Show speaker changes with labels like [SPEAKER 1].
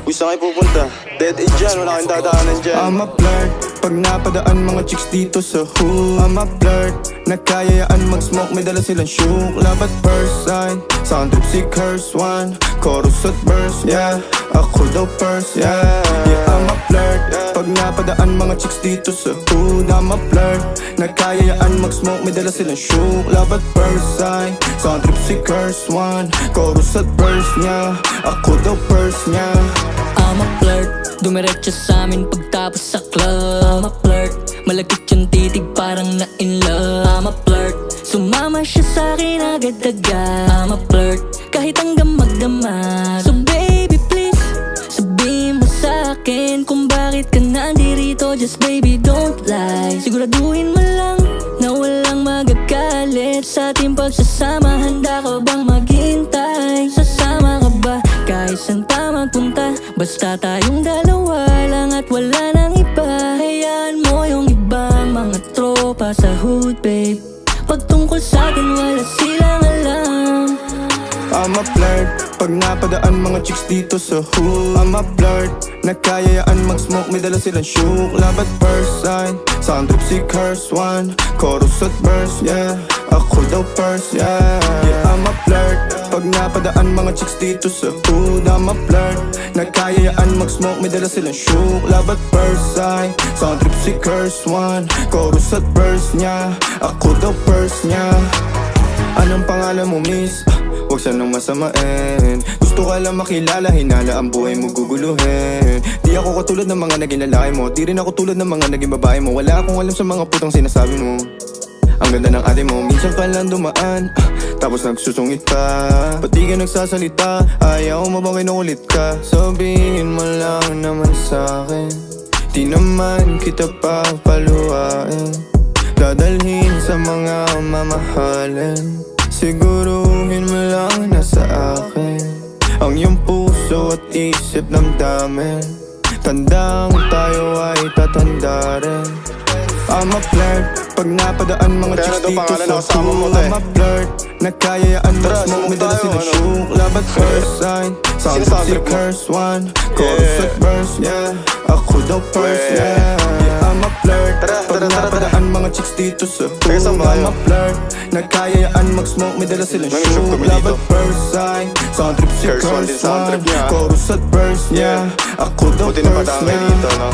[SPEAKER 1] Uy, saan kayo pupunta? Dead end dyan, wala kayong dadaanan dyan.
[SPEAKER 2] I'm a flirt, pag napadaan mga chicks dito sa hood. I'm a flirt, nakayayaan mag-smoke, may dala silang shook. Love at first sight, sound trip si curse one. Chorus at verse, yeah, ako daw first, yeah. Yeah, I'm a flirt, pag napadaan mga chicks dito sa hood. I'm a flirt, nakayayaan mag-smoke, may dala silang shook. Love at first sight, sound trip si curse one. Chorus at verse niya, ako daw first niya.
[SPEAKER 3] I'm a flirt, dumiretso sa amin pagtapos sa club. I'm a flirt, malagkit yung titig parang na in love. I'm a flirt, sumama siya sa akin agad-agad. I'm a flirt, kahit hanggang magdamag. So baby please, sabihin mo sa akin kung bakit ka nandirito. Just baby don't lie, siguraduhin mo lang na walang magagalit sa ating pagsasama. Handa ka bang maghintay? Sasama ka ba kahit saan pa magpunta? Basta tayong dalawa lang at wala nang iba. Hayaan mo yung ibang mga tropa sa hood, babe. Pagtungkol sa'kin wala silang alam.
[SPEAKER 2] I'm a flirt, pag napadaan mga chicks dito sa hood. I'm a flirt, nakayayaan mag-smoke, may dala silang shook. Love at first sight, sound trip si curse one. Chorus at verse, yeah, ako daw first, yeah. Yeah, I'm a flirt, pag napadaan mga chicks dito sa hood. I'm a flirt, nakayayaan mag-smoke, may dala silang shook. Love at first sight, sound trip si curse one. Chorus at verse niya, ako daw first niya. Anong pangalan mo, miss? Huwag sanang masamain. Gusto ka lang makilala, hinala ang buhay mo guguluhin. Di ako katulad ng mga naging lalaki mo, di rin ako tulad ng mga naging babae mo. Wala akong alam sa mga putang sinasabi mo. Ang ganda ng ate mo, minsan ka lang dumaan, tapos nagsusungit ka. Ba't di ka nagsasalita? Ayaw mo bang kinukulit ka? Sabihin mo lang naman sa'kin, di naman kita papaluhain. Dadalhin sa mga mamahalin, siguruhin mo lang na sa akin ang iyong puso at isip damdamin. Tandang tayo ay tatanda rin. I'm a flirt, pag napadaan mga chicks dito sa hood. I'm a flirt, nakayayaan mag-smoke, may dala silang shook. Love at first sight, sound trip si curse one. Chorus at verse, yeah, ako daw first, yeah. I'm a flirt, pag napadaan mga chicks dito sa hood. I'm a flirt, nakayayaan mag-smoke, may dala silang shook. Love at first sight, sound trip si curse one. Chorus at verse, yeah, ako daw first, yeah.